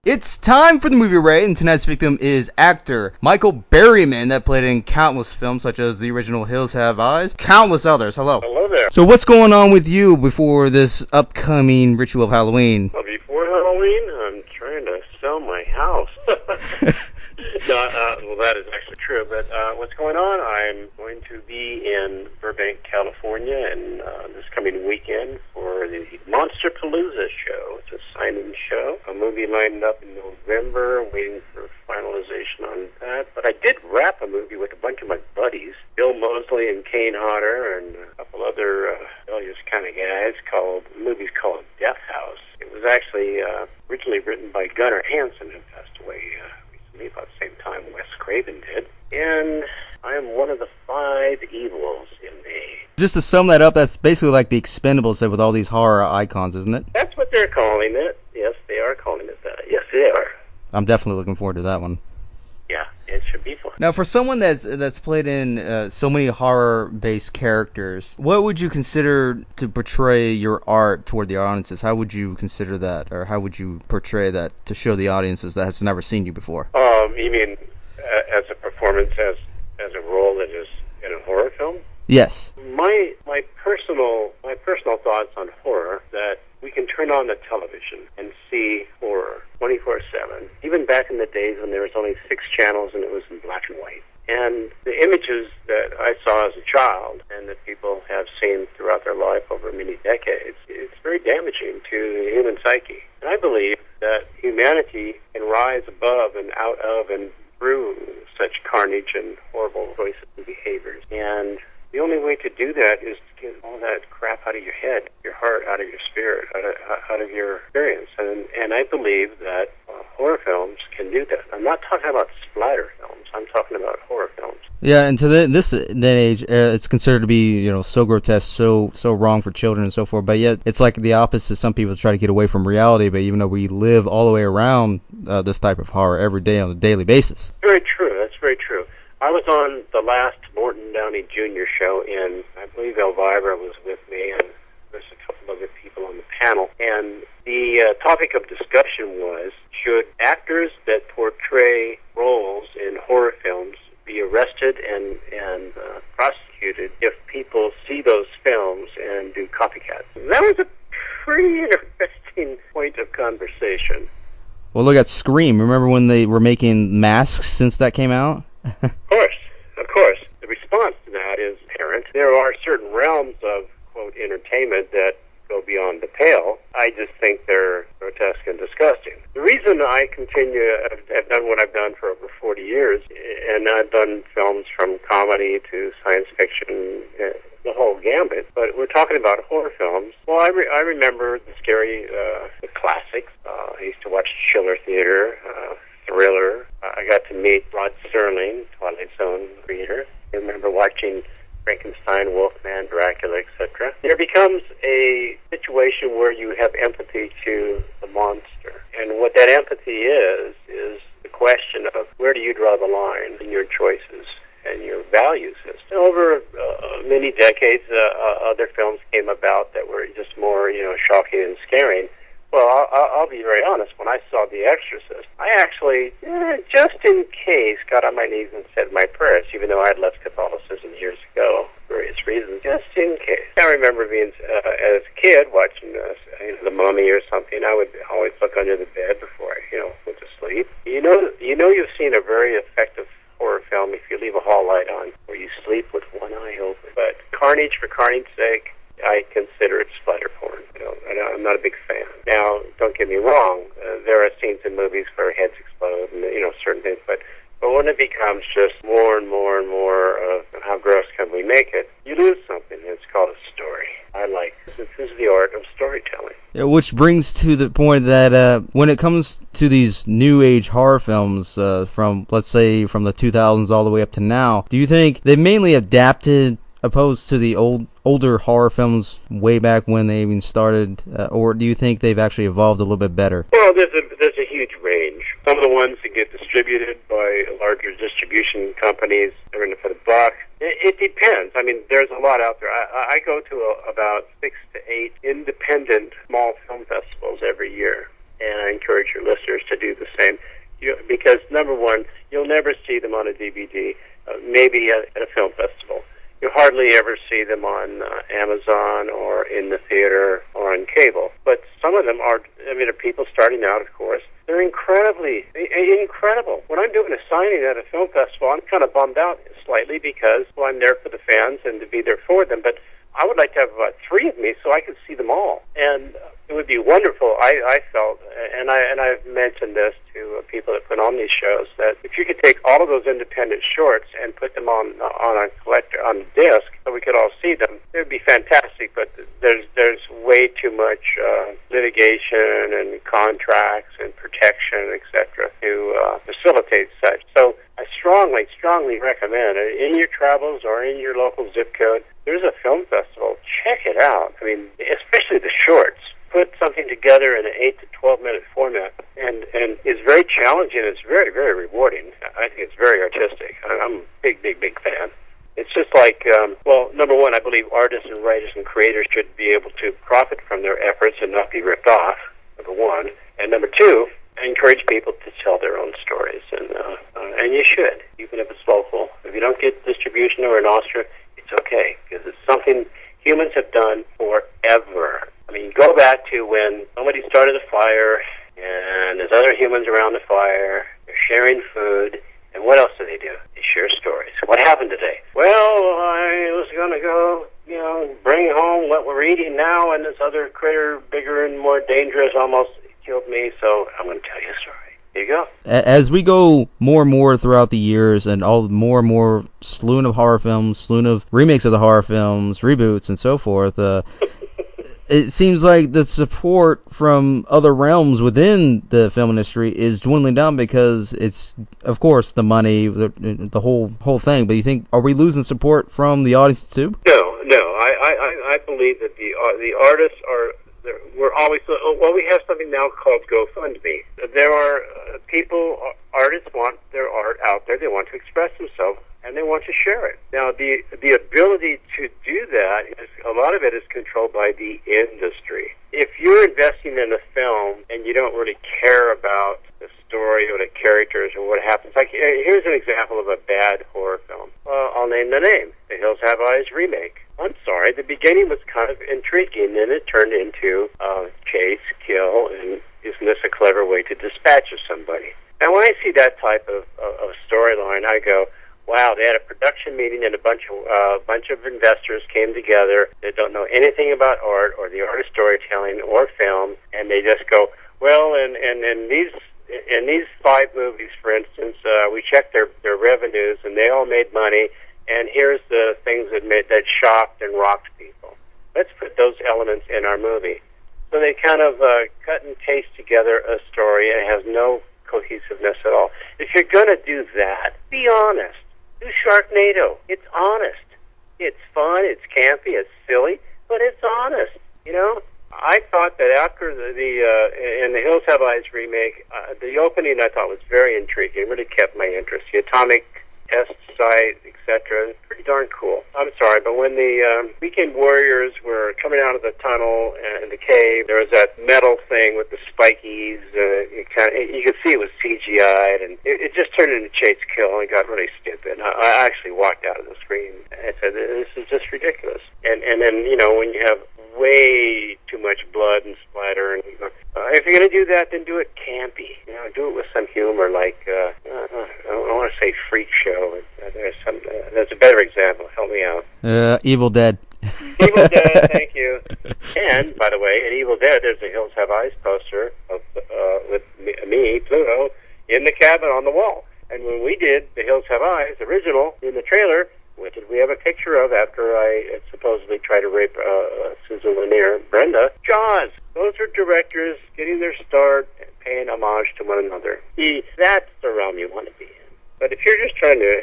It's time for the movie rate, and tonight's victim is actor Michael Berryman that played in countless films such as the original Hills Have Eyes, countless others. Hello. Hello there. So what's going on with you before this upcoming ritual of Halloween? Well, before Halloween, I'm trying to sell my house. Well, that is actually true, but what's going on? I'm going to be in Burbank, California, and this coming weekend for the Monster Palooza show. It's a sign-in show. A movie lined up in November, waiting for finalization on that. But I did wrap a movie with a bunch of my buddies, Bill Moseley and Kane Hodder, and a couple other rebellious kind of guys. The movie's called Death House. It was actually originally written by Gunnar Hansen, who passed away recently, about the same time Wes Craven did. And I am one of the 5 evils in the... Just to sum that up, that's basically like the Expendables with all these horror icons, isn't it? That's what they're calling it. Yes, they are calling it that. Yes, they are. I'm definitely looking forward to that one. Yeah, it should be fun. Now, for someone that's played in so many horror-based characters, what would you consider to portray your art toward the audiences? How would you consider that, or how would you portray that to show the audiences that has never seen you before? You mean as a performance, as a role that is in a horror film? Yes. My personal thoughts on horror, that we can turn on the television and see horror 24/7. Even back in the days when there was only 6 channels and it was in black and white. And the images that I saw as a child and that people have seen throughout their life over many decades, it's very damaging to the human psyche. And I believe that humanity can rise above and out of and through such carnage and horrible choices and behaviors. And the only way to do that is to get all that crap out of your head, your heart, out of your spirit, out of your experience. And I believe that horror films can do that. I'm not talking about splatter films. I'm talking about horror films. Yeah, and to this day and age, it's considered to be so grotesque, so wrong for children and so forth. But yet, it's like the opposite. Some people try to get away from reality, but even though we live all the way around this type of horror every day on a daily basis. Very true. That's very true. I was on the last Morton Downey Jr. show, and I believe Elvira was with me, and there's a couple other people on the panel. And the topic of discussion was, should actors that portray roles in horror films be arrested and prosecuted if people see those films and do copycats? That was a pretty interesting point of conversation. Well, look at Scream. Remember when they were making masks since that came out? Of course. The response to that is apparent. There are certain realms of, quote, entertainment that go beyond the pale. I just think they're grotesque and disgusting. The reason I have done what I've done for over 40 years, and I've done films from comedy to science fiction, the whole gambit, but we're talking about horror films. Well, I remember the classics. I used to watch Schiller Theater, Thriller. I got to meet Rod Serling, Twilight Zone creator. I remember watching Frankenstein, Wolfman, Dracula, etc. There becomes a situation where you have empathy to the monster. And what that empathy is the question of where do you draw the line in your choices and your value system. Over many decades, other films came about that were just more, shocking and scaring. Well, I'll be very honest. When I saw The Exorcist, I actually, just in case, got on my knees and said my prayers, even though I had left Catholicism years ago, for various reasons, just in case. I remember being, as a kid, watching The Mummy or something. I would always look under the bed before I, went to sleep. You know you've seen a very effective horror film if you leave a hall light on, or you sleep with one eye open. But carnage for carnage's sake, I consider it splatter porn. I'm not a big fan. Now, don't get me wrong. There are scenes in movies where heads explode and, certain things. But when it becomes just more and more and more of how gross can we make it, you lose something. It's called a story. This is the art of storytelling. Yeah, which brings to the point that when it comes to these new age horror films from, let's say, from the 2000s all the way up to now, do you think they mainly adapted opposed to the older horror films way back when they even started, or do you think they've actually evolved a little bit better? Well, there's a huge range. Some of the ones that get distributed by larger distribution companies, they're in it for the buck. It depends. I mean, there's a lot out there. I go to about 6 to 8 independent small film festivals every year. and I encourage your listeners to do the same. Because, number one, you'll never see them on a DVD, maybe at a film festival. You hardly ever see them on Amazon or in the theater or on cable. But some of them are, are people starting out, of course. They're incredible. When I'm doing a signing at a film festival, I'm kind of bummed out slightly because, well, I'm there for the fans and to be there for them. But I would like to have about 3 of me so I can see them all. And it would be wonderful, I felt, and I've mentioned this to people that put on these shows, that if you could take all of those independent shorts and put them on a disc so we could all see them, it would be fantastic. But there's way too much litigation and contracts and protection, etc., to facilitate such. So I strongly recommend, in your travels or in your local zip code, there's a film festival. Check it out. Especially the shorts. Put something together in an 8 to 12 minute format, and it's very challenging. It's very, very rewarding. I think it's very artistic. I'm a big fan. It's just like, number one, I believe artists and writers and creators should be able to profit from their efforts and not be ripped off, number one. And number two, I encourage people to tell their own stories, and you should, even if it's local. If you don't get distribution or in Austria, it's okay, because it's something humans have done forever. Go back to when somebody started a fire, and there's other humans around the fire, they're sharing food, and what else do? They share stories. What happened today? Well, I was going to go, bring home what we're eating now, and this other critter, bigger and more dangerous, almost killed me, so I'm going to tell you a story. There you go. As we go more and more throughout the years, and all more and more slew of horror films, slew of remakes of the horror films, reboots, and so forth, it seems like the support from other realms within the film industry is dwindling down because it's, of course, the money, the whole thing. But you think, are we losing support from the audience too? No. I believe that the artists are. We're always, we have something now called GoFundMe. There are artists want their art out there. They want to express themselves, and they want to share it. Now, the ability to do that, a lot of it is controlled by the industry. If you're investing in a film and you don't really care about the story or the characters or what happens, like here's an example of a bad horror film. I'll name the name, The Hills Have Eyes remake. I'm sorry, the beginning was kind of intriguing, and it turned into chase, kill, and isn't this a clever way to dispatch of somebody? And when I see that type of storyline, I go, wow, they had a production meeting and a bunch of investors came together that don't know anything about art or the art of storytelling or film, and they just go, well, and these 5 movies, for instance, we checked their revenues and they all made money, and here's the things that shocked and rocked people. Let's put those elements in our movie. So they kind of cut and paste together a story. It has no cohesiveness at all. If you're going to do that, be honest. Do Sharknado. It's honest. It's fun. It's campy. It's silly, but it's honest. I thought that after in the Hills Have Eyes remake, the opening I thought was very intriguing. Really kept my interest. The atomic test site, etc. Pretty darn cool. I'm sorry, but when the weekend warriors were coming out of the tunnel and the cave, there was that metal thing with the spikies. You could see it was CGI'd, and it just turned into chase kill and got really stupid. I actually walked out of the screen. I said, "This is just ridiculous." And then when you have way too much blood and splatter, and if you're going to do that, then do it campy. Do it with some humor, like I want to say Freak Show. There's a better example. Help me out. Evil Dead. Evil Dead. Thank you. And by the way, in Evil Dead, there's a Hills Have Eyes poster of with me, Pluto, in the cabin on the wall. And when we did the Hills Have Eyes original in the trailer, what did we have a picture of after I supposedly tried to rape Susan Lanier, Brenda? Jaws. Those are directors getting their start and paying homage to one another. That's the realm you want to be in. But if you're just trying to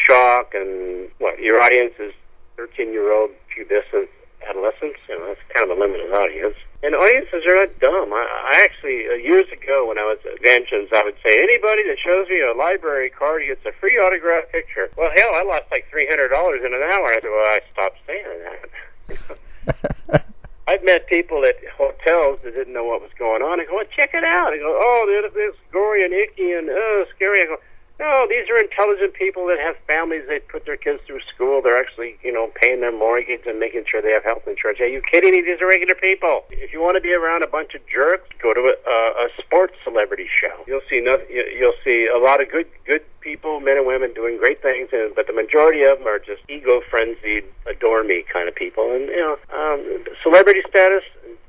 shock and your audience is 13-year-old pubescent adolescents, that's kind of a limited audience. And audiences are not dumb. I actually, years ago when I was at Vengeance, I would say, anybody that shows me a library card gets a free autographed picture. Well, hell, I lost like $300 in an hour. I said, well, I stopped saying that. I've met people at hotels that didn't know what was going on. I go, well, check it out. I go, oh, it's gory and icky and scary. I go, no, these are intelligent people that have families. They put their kids through school. They're actually, paying their mortgage and making sure they have health insurance. Are you kidding me? These are regular people. If you want to be around a bunch of jerks, go to a sports celebrity show. You'll see you'll see a lot of good people, men and women, doing great things, but the majority of them are just ego-frenzied, adore me kind of people. And celebrity status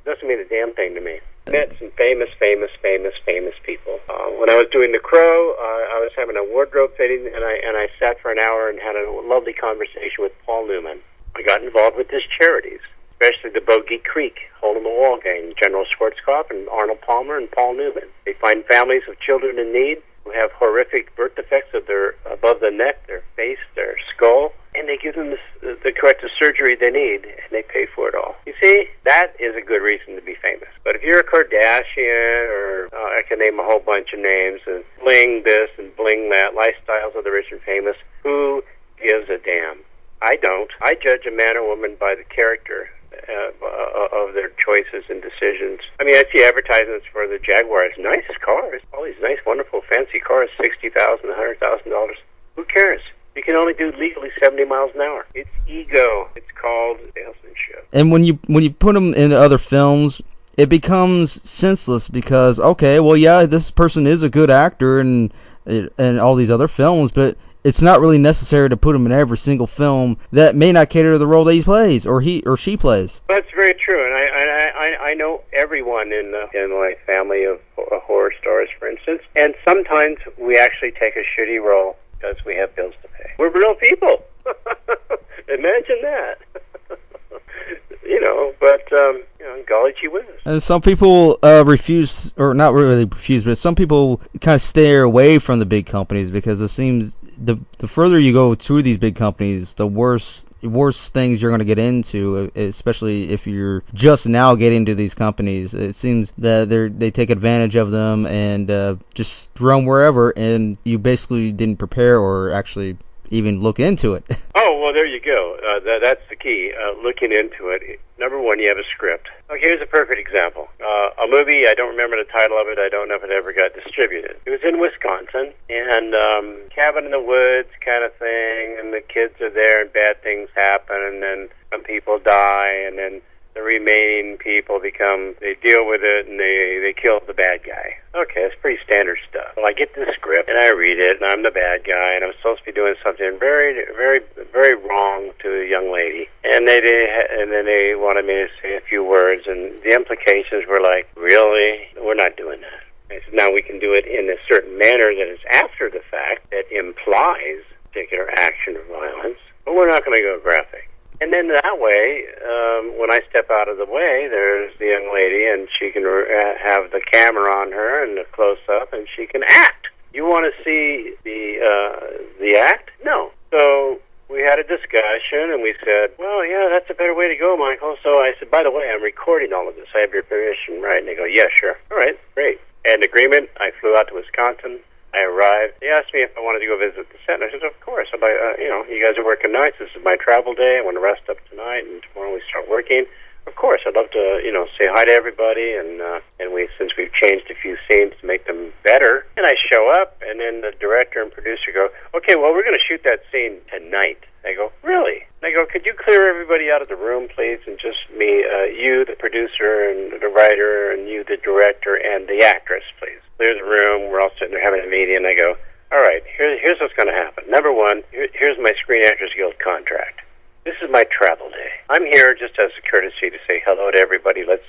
doesn't mean a damn thing to me. Met some famous people. When I was doing The Crow, I was having a wardrobe fitting, and I sat for an hour and had a lovely conversation with Paul Newman. I got involved with his charities, especially the Bogey Creek Hole in the Wall gang, General Schwarzkopf and Arnold Palmer and Paul Newman. They find families of children in need who have horrific birth defects of their above the neck, their face, their skull, and they give them the corrective surgery they need, and they pay for it all. You see, that is a good reason to be famous. But if you're a Kardashian, or I can name a whole bunch of names, and bling this and bling that, lifestyles of the rich and famous, who gives a damn? I don't. I judge a man or woman by the character of their choices and decisions. I mean, I see advertisements for the Jaguars. Nice cars. All these nice, wonderful, fancy cars, $60,000, $100,000. Who cares? You can only do legally 70 miles an hour. It's ego. It's called salesmanship. And when you put them into other films, it becomes senseless because, okay, well, yeah, this person is a good actor and all these other films, but it's not really necessary to put him in every single film that may not cater to the role that he plays or he or she plays. That's very true, and I know everyone in my family of horror stars, for instance, and sometimes we actually take a shitty role because we have bills to pay. We're real people. Imagine that. But golly gee whiz. And some people refuse, or not really refuse, but some people kind of stay away from the big companies because it seems the further you go through these big companies, the worse things you're going to get into, especially if you're just now getting into these companies. It seems that they take advantage of them and just throw them wherever, and you basically didn't prepare or actually even look into it. Oh, well, there you go. That's the key, looking into it. Number one, you have a script. Okay, here's a perfect example. A movie, I don't remember the title of it. I don't know if it ever got distributed. It was in Wisconsin, and cabin in the woods kind of thing, and the kids are there, and bad things happen, and then some people die, and then the remaining people they deal with it, and they kill the bad guy. Okay, that's pretty standard stuff. Well, I get the script, and I read it, and I'm the bad guy, and I'm supposed to be doing something very, very, very wrong to a young lady. And then they wanted me to say a few words, and the implications were like, really? We're not doing that. I said, now we can do it in a certain manner that is after the fact, that implies particular action or violence, but we're not going to go graphic. And then that way, when I step out of the way, there's the young lady, and she can have the camera on her and the close-up, and she can act. You want to see the act? No. So we had a discussion, and we said, well, yeah, that's a better way to go, Michael. So I said, by the way, I'm recording all of this. I have your permission, right? And they go, yeah, sure. All right, great. And agreement, I flew out to Wisconsin. I arrived. They asked me if I wanted to go visit the set, and I said, of course. You guys are working nights. This is my travel day. I want to rest up tonight, and tomorrow we start working. Of course, I'd love to, say hi to everybody, and since we've changed a few scenes to make them better, and I show up, and then the director and producer go, okay, well, we're going to shoot that scene tonight. I go, really? And I go, could you clear everybody out of the room, please, and just me, you, the producer, and the writer, and you, the director, and the actress, please. Clear the room. We're all sitting there having a meeting, and I go, all right, here's what's going to happen. Number one, here's my Screen Actors Guild contract. This is my travel day. I'm here just as a courtesy to say hello to everybody. Let's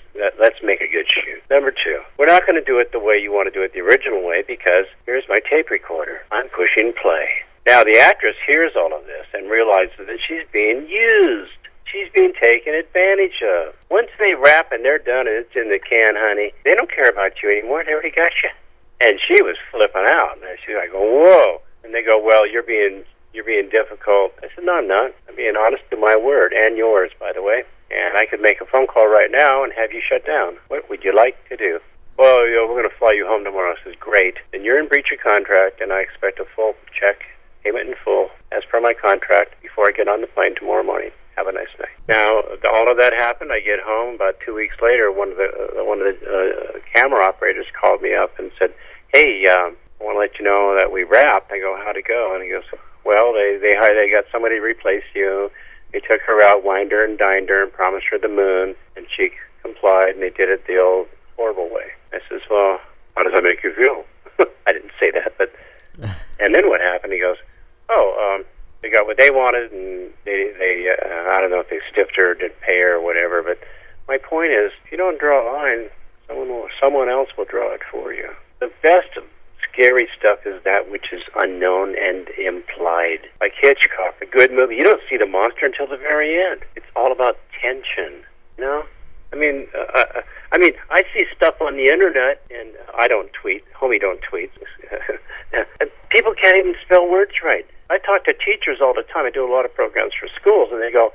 make a good shoot. Number two, we're not going to do it the way you want to do it the original way, because here's my tape recorder. I'm pushing play. Now, the actress hears all of this and realizes that she's being used. She's being taken advantage of. Once they wrap and they're done and it's in the can, honey, they don't care about you anymore. They already got you. And she was flipping out. And she's like, whoa. And they go, well, you're being difficult. I said, no, I'm not. I'm being honest to my word, and yours, by the way. And I could make a phone call right now and have you shut down. What would you like to do? Well, we're going to fly you home tomorrow. I said, great. And you're in breach of contract, and I expect a full check, payment in full, as per my contract, before I get on the plane tomorrow morning. Have a nice night. Now, all of that happened. I get home about 2 weeks later. One of the camera operators called me up and said, "Hey, I want to let you know that we wrapped." I go, "How'd it go?" And he goes, "Well, they got somebody to replace you. They took her out, wined her and dined her, and promised her the moon, and she complied, and they did it the old horrible way." I says, "Well, how does that make you feel?" I didn't say that, but and then what happened? He goes, "Oh, they got what they wanted, and they I don't know if they stiffed her or did pay her or whatever, but my point is, if you don't draw a line, someone else will draw it for you." The best scary stuff is that which is unknown and implied. Like Hitchcock, a good movie, you don't see the monster until the very end. It's all about tension, you know? I mean, I see stuff on the internet, and I don't tweet. Homie don't tweet. People can't even spell words right. I talk to teachers all the time. I do a lot of programs for schools, and they go,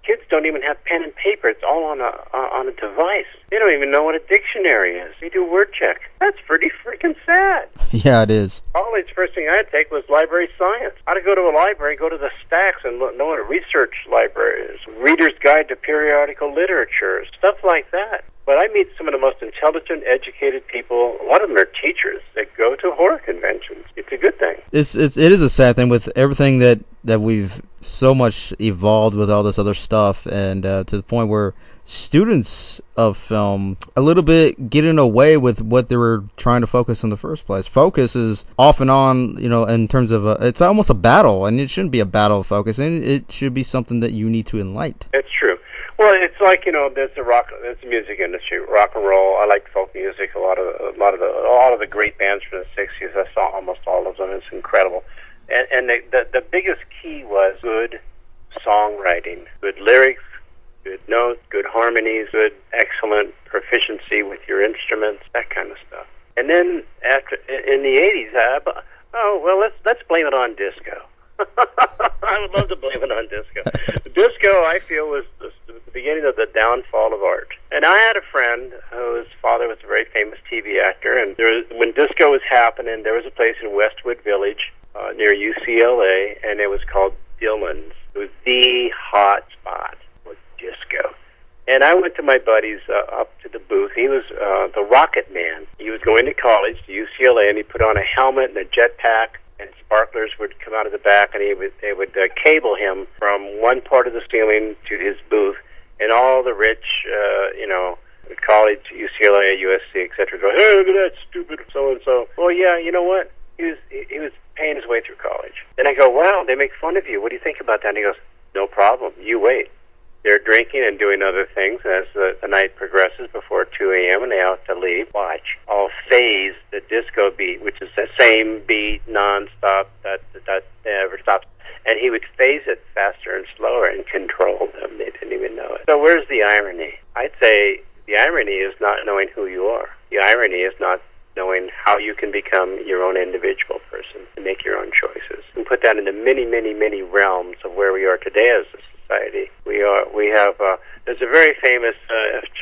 "Kids don't even have pen and paper. It's all on a device. They don't even know what a dictionary is. They do word check." That's pretty freaking sad. Yeah, it is. College, first thing I'd take was library science. I'd go to a library, go to the stacks, and know what a research library is. Reader's Guide to Periodical Literature, stuff like that. But I meet some of the most intelligent, educated people. A lot of them are teachers that go to horror conventions. It's a good thing. It is a sad thing with everything that we've so much evolved with all this other stuff, and to the point where students of film a little bit getting away with what they were trying to focus in the first place. Focus is off and on, in terms of it's almost a battle, and it shouldn't be a battle of focus, and it should be something that you need to enlight. It's true. Well, it's like, there's the music industry, rock and roll. I like folk music. A lot of the great bands from the '60s. I saw almost all of them. It's incredible. And the biggest key was good songwriting, good lyrics, good notes, good harmonies, good excellent proficiency with your instruments, that kind of stuff. And then in the '80s, let's blame it on disco. I would love to blame it on disco. Disco, I feel, was the beginning of the downfall of art. And I had a friend whose father was a very famous TV actor, and when disco was happening, there was a place in Westwood Village near UCLA, and it was called Dylan's. It was the hot spot for disco. And I went to my buddy's up to the booth. He was the Rocket Man. He was going to college, to UCLA, and he put on a helmet and a jetpack, and sparklers would come out of the back, and they would cable him from one part of the ceiling to his booth, and all the rich, college, UCLA, USC, etc., go, "Hey, look at that stupid so-and-so." Well, yeah, you know what? He was paying his way through college. And I go, "Wow, they make fun of you. What do you think about that?" And he goes, "No problem. You wait. They're drinking and doing other things as the night progresses before 2 a.m. and they have to leave. Watch. I'll phase the disco beat, which is the same beat, non-stop, that never stops." And he would phase it faster and slower and control them. They didn't even know it. So where's the irony? I'd say the irony is not knowing who you are. The irony is not knowing how you can become your own individual person and make your own choices. And put that into many, many, many realms of where we are today as a society. There's a very famous,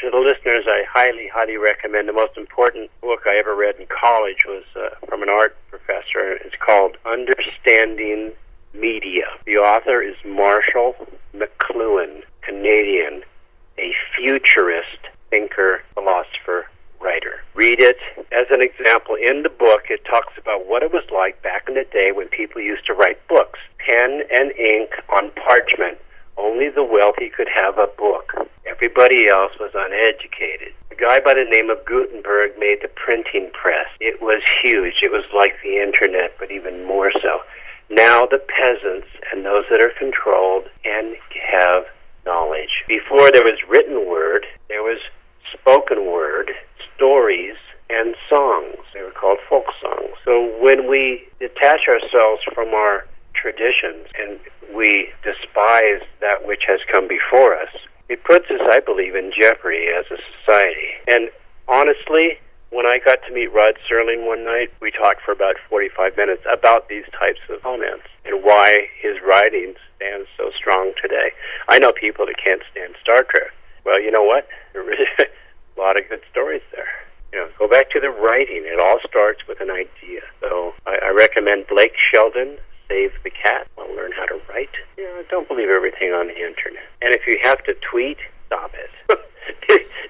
to the listeners, I highly, highly recommend. The most important book I ever read in college was from an art professor. It's called Understanding Media. The author is Marshall McLuhan, Canadian, a futurist thinker, philosopher, writer. Read it. As an example, in the book, it talks about what it was like back in the day when people used to write books. Pen and ink on parchment. Only the wealthy could have a book. Everybody else was uneducated. A guy by the name of Gutenberg made the printing press. It was huge. It was like the internet, but even more so. Now the peasants and those that are controlled can have knowledge. Before there was written word, there was spoken word, stories, and songs. They were called folk songs. So when we detach ourselves from our traditions and we despise that which has come before us, it puts us, I believe, in jeopardy as a society. And honestly, when I got to meet Rod Serling one night, we talked for about 45 minutes about these types of comments and why his writing stands so strong today. I know people that can't stand Star Trek. Well, you know what? There is a lot of good stories there. Go back to the writing. It all starts with an idea. So I recommend Blake Sheldon, save the cat. Want to learn how to write? Don't believe everything on the internet. And if you have to tweet, stop it.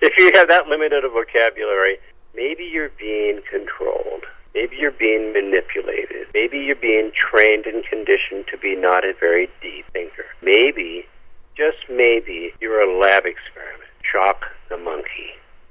If you have that limited a vocabulary, maybe you're being controlled. Maybe you're being manipulated. Maybe you're being trained and conditioned to be not a very deep thinker. Maybe, just maybe, you're a lab experiment. Shock the monkey.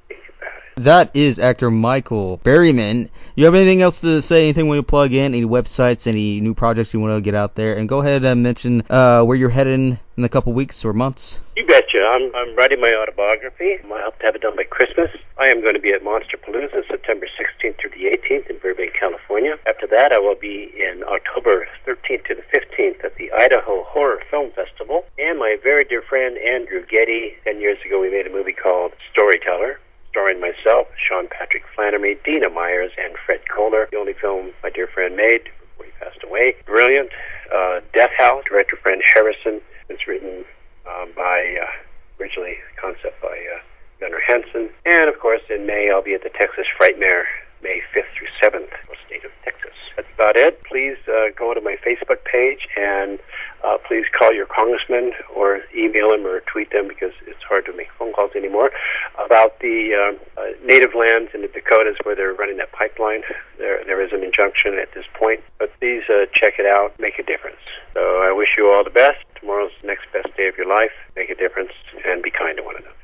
Think about it. That is actor Michael Berryman. You have anything else to say? Anything when you plug in? Any websites? Any new projects you want to get out there? And go ahead and mention where you're heading in a couple weeks or months. You betcha. I'm writing my autobiography. I hope to have it done by Christmas. I am going to be at Monsterpalooza September 16th through the 18th in Burbank, California. After that, I will be in October 13th to the 15th at the Idaho Horror Film Festival. And my very dear friend Andrew Getty, 10 years ago we made a movie called Storyteller, starring myself, Sean Patrick Flannery, Dina Myers, and Fred Kohler. The only film my dear friend made before he passed away. Brilliant. Death House, director Fred Harrison. It's written by, originally, concept by Gunnar Hansen. And, of course, in May, I'll be at the Texas Frightmare, May 5th through 7th, for the state of Texas. That's about it. Please go to my Facebook page and please call your congressman or email him or tweet them, because it's hard to make phone calls anymore, about the native lands in the Dakotas where they're running that pipeline. There is an injunction at this point, but please check it out, make a difference. So I wish you all the best. Tomorrow's the next best day of your life. Make a difference and be kind to one another.